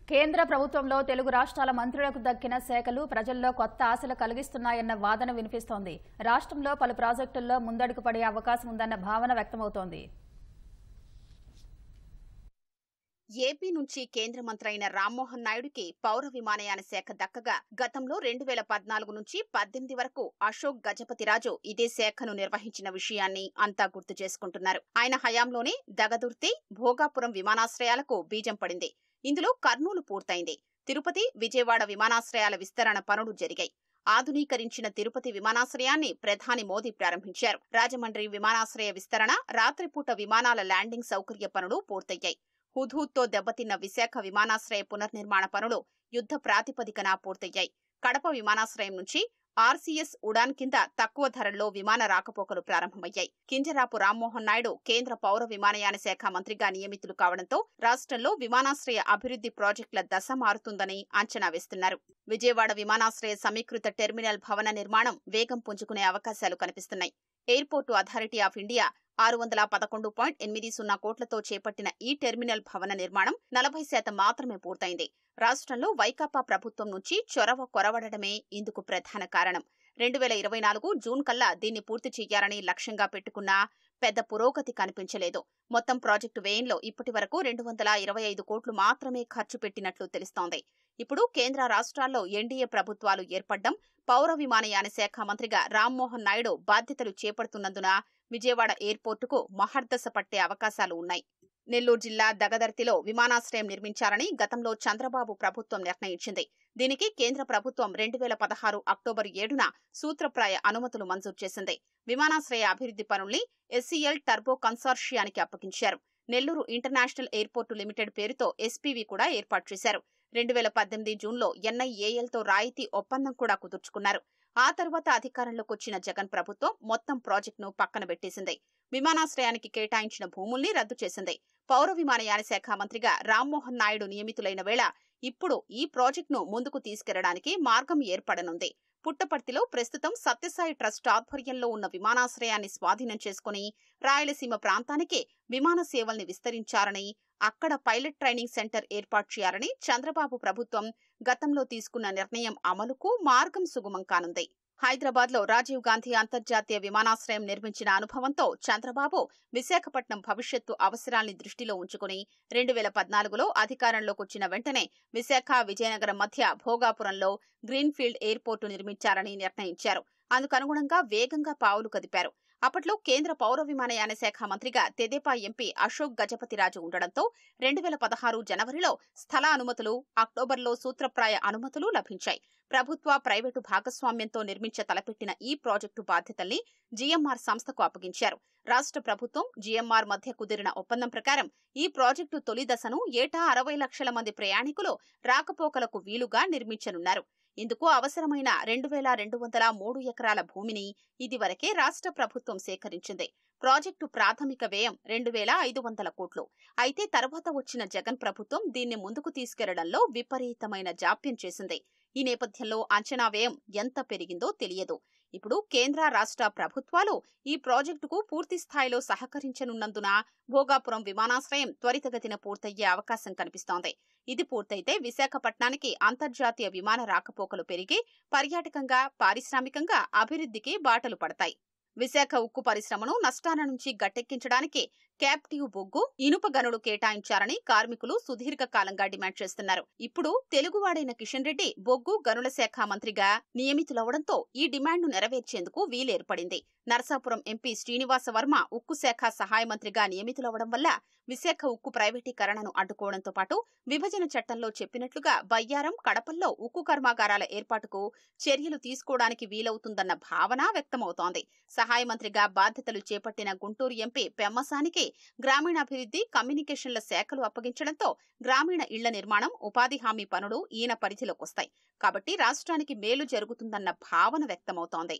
కేంద్ర ప్రభుత్వంలో తెలుగు రాష్ట్రాల మంత్రులకు దక్కిన శాఖలు ప్రజల్లో కొత్త ఆశలు కలిగిస్తున్నాయన్న వాదన వినిపిస్తోంది. రాష్ట్రంలో పలు ప్రాజెక్టుల్లో ముందడుగు పడే అవకాశం ఉందన్న భావన వ్యక్తమవుతోంది. ఏపీ నుంచి కేంద్ర మంత్రి అయిన రామ్మోహన్ నాయుడుకి పౌర విమానయాన శాఖ దక్కగా గతంలో 2014 నుంచి 18 వరకు అశోక్ గజపతిరాజు ఇదే శాఖను నిర్వహించిన విషయాన్ని అంతా గుర్తు చేసుకుంటున్నారు. ఆయన హయాంలోనే దగదుర్తి, భోగాపురం విమానాశ్రయాలకు బీజం పడింది. ఇందులో కర్నూలు పూర్తయింది. తిరుపతి, విజయవాడ విమానాశ్రయాల విస్తరణ పనులు జరిగాయి. ఆధునీకరించిన తిరుపతి విమానాశ్రయాన్ని ప్రధాని మోదీ ప్రారంభించారు. రాజమండ్రి విమానాశ్రయ విస్తరణ, రాత్రిపూట విమానాల ల్యాండింగ్ సౌకర్య పనులు పూర్తయ్యాయి. హుద్హుద్తో దెబ్బతిన్న విశాఖ విమానాశ్రయ పునర్నిర్మాణ పనులు యుద్ధ ప్రాతిపదికన పూర్తయ్యాయి. కడప విమానాశ్రయం నుంచి ఆర్సీఎస్ ఉడాన్ కింద తక్కువ ధరల్లో విమాన రాకపోకలు ప్రారంభమయ్యాయి. కింజరాపు రామ్మోహన్ నాయుడు కేంద్ర పౌర విమానయాన శాఖ మంత్రిగా నియమితులు కావడంతో రాష్ట్రంలో విమానాశ్రయ అభివృద్ధి ప్రాజెక్టుల దశ మారుతుందని అంచనా వేస్తున్నారు. విజయవాడ విమానాశ్రయ సమీకృత టెర్మినల్ భవన నిర్మాణం వేగం పుంజుకునే అవకాశాలు కనిపిస్తున్నాయి. ఎయిర్పోర్టు అథారిటీ ఆఫ్ ఇండియా 611.80 కోట్లతో చేపట్టిన ఈ టెర్మినల్ భవన నిర్మాణం 40% మాత్రమే పూర్తయింది. రాష్ట్రంలో వైకాపా ప్రభుత్వం నుంచి చొరవ కొరవడమే ఇందుకు ప్రధాన కారణం. 2024 జూన్ కల్లా దీన్ని పూర్తి చేయాలని లక్ష్యంగా పెట్టుకున్నా పెద్ద పురోగతి కనిపించలేదు. మొత్తం ప్రాజెక్టు వ్యయంలో ఇప్పటి వరకు 225 కోట్లు మాత్రమే ఖర్చు పెట్టినట్లు తెలుస్తోంది. ఇప్పుడు కేంద్ర రాష్ట్రాల్లో ఎన్డీఏ ప్రభుత్వాలు ఏర్పడ్డం, పౌర విమానయాన శాఖ మంత్రిగా రామ్మోహన్ నాయుడు బాధ్యతలు చేపడుతున్నందున విజయవాడ ఎయిర్పోర్టుకు మహర్దశ పట్టే అవకాశాలు ఉన్నాయి. నెల్లూరు జిల్లా దగదర్తిలో విమానాశ్రయం నిర్మించాలని గతంలో చంద్రబాబు ప్రభుత్వం నిర్ణయించింది. దీనికి కేంద్ర ప్రభుత్వం 2016 అక్టోబర్ 7న సూత్రప్రాయ అనుమతులు మంజూరు చేసింది. విమానాశ్రయ అభివృద్ధి పనుల్ని ఎస్సీఎల్ టర్బో కన్సార్షియానికి అప్పగించారు. నెల్లూరు ఇంటర్నేషనల్ ఎయిర్పోర్టు లిమిటెడ్ పేరుతో ఎస్పీవీ కూడా ఏర్పాటు చేశారు. 2018 జూన్లో ఎన్ఐఏఎల్తో రాయితీ ఒప్పందం కూడా కుదుర్చుకున్నారు. ఆ తర్వాత అధికారంలోకి వచ్చిన జగన్ ప్రభుత్వం మొత్తం ప్రాజెక్టును పక్కన పెట్టేసింది. విమానాశ్రయానికి కేటాయించిన భూముల్ని రద్దు చేసింది. పౌర విమానయాన శాఖ మంత్రిగా రామ్మోహన్ నాయుడు నియమితులైన వేళ ఇప్పుడు ఈ ప్రాజెక్టును ముందుకు తీసుకెళ్లడానికి మార్గం ఏర్పడనుంది. పుట్టపర్తిలో ప్రస్తుతం సత్యసాయి ట్రస్ట్ ఆధ్వర్యంలో ఉన్న విమానాశ్రయాన్ని స్వాధీనం చేసుకుని రాయలసీమ ప్రాంతానికి విమాన సేవల్ని విస్తరించారని, అక్కడ పైలట్ ట్రైనింగ్ సెంటర్ ఏర్పాటు చేయాలని చంద్రబాబు ప్రభుత్వం గతంలో తీసుకున్న నిర్ణయం అమలుకు మార్గం సుగమం కానుంది. హైదరాబాద్లో రాజీవ్ గాంధీ అంతర్జాతీయ విమానాశ్రయం నిర్మించిన అనుభవంతో చంద్రబాబు విశాఖపట్నం భవిష్యత్తు అవసరాల్ని దృష్టిలో ఉంచుకుని 2014లో అధికారంలోకి వచ్చిన వెంటనే విశాఖ, విజయనగరం మధ్య భోగాపురంలో గ్రీన్ఫీల్డ్ ఎయిర్పోర్టు నిర్మించాలని నిర్ణయించారు. అందుకనుగుణంగా వేగంగా పావులు కదిపారు. అప్పట్లో కేంద్ర పౌర విమానయాన శాఖ మంత్రిగా తెదేపా ఎంపీ అశోక్ గజపతిరాజు ఉండడంతో 2016 జనవరిలో స్థల అనుమతులు, అక్టోబర్లో సూత్రప్రాయ అనుమతులు లభించాయి. ప్రభుత్వ, ప్రైవేటు భాగస్వామ్యంతో తలపెట్టిన ఈ ప్రాజెక్టు బాధ్యతల్ని జీఎంఆర్ సంస్థకు అప్పగించారు. రాష్ట్ర ప్రభుత్వం, జీఎంఆర్ మధ్య కుదిరిన ఒప్పందం ప్రకారం ఈ ప్రాజెక్టు తొలి దశను ఏటా 60 లక్షల మంది ప్రయాణికులు రాకపోకలకు వీలుగా నిర్మించనున్నారు. ఇందుకు అవసరమైన 2203 ఎకరాల భూమిని ఇదివరకే రాష్ట్ర ప్రభుత్వం సేకరించింది. ప్రాజెక్టు ప్రాథమిక వ్యయం 2500 కోట్లు. అయితే తర్వాత వచ్చిన జగన్ ప్రభుత్వం దీన్ని ముందుకు తీసుకెళ్లడంలో విపరీతమైన జాప్యం చేసింది. ఈ నేపథ్యంలో అంచనా వ్యయం ఎంత పెరిగిందో తెలియదు. ఇప్పుడు కేంద్ర, రాష్ట్ర ప్రభుత్వాలు ఈ ప్రాజెక్టుకు పూర్తి స్థాయిలో సహకరించనున్నందున భోగాపురం విమానాశ్రయం త్వరితగతిన పూర్తయ్యే అవకాశం కనిపిస్తోంది. ఇది పూర్తయితే విశాఖపట్నానికి అంతర్జాతీయ విమాన రాకపోకలు పెరిగి పర్యాటకంగా, పారిశ్రామికంగా అభివృద్ధికి బాటలు పడతాయి. విశాఖ ఉక్కు పరిశ్రమను నష్టాల నుంచి గట్టెక్కించడానికి క్యాప్టివ్ బొగ్గు, ఇనుప గనులు కేటాయించాలని కార్మికులు సుదీర్ఘకాలంగా డిమాండ్ చేస్తున్నారు. ఇప్పుడు తెలుగువాడైన కిషన్ రెడ్డి బొగ్గు గనుల శాఖ మంత్రిగా నియమితులవడంతో ఈ డిమాండ్ను నెరవేర్చేందుకు వీలేర్పడింది. నరసాపురం ఎంపీ శ్రీనివాస వర్మ ఉక్కు శాఖ సహాయ మంత్రిగా నియమితులవడం వల్ల విశాఖ ఉక్కు ప్రైవేటీకరణను అడ్డుకోవడంతో పాటు విభజన చట్టంలో చెప్పినట్లుగా బయ్యారం, కడపల్లో ఉక్కు కర్మాగారాల ఏర్పాటుకు చర్యలు తీసుకోవడానికి వీలవుతుందన్న భావన వ్యక్తమవుతోంది. సహాయ మంత్రిగా బాధ్యతలు చేపట్టిన గుంటూరు ఎంపీ పెమ్మసానికి గ్రామీణాభివృద్ధి, కమ్యూనికేషన్ల శాఖలు అప్పగించడంతో గ్రామీణ ఇళ్ల నిర్మాణం, ఉపాధి హామీ పనులు ఈయన పరిధిలోకొస్తాయి. కాబట్టి రాష్ట్రానికి మేలు జరుగుతుందన్న భావన వ్యక్తమవుతోంది.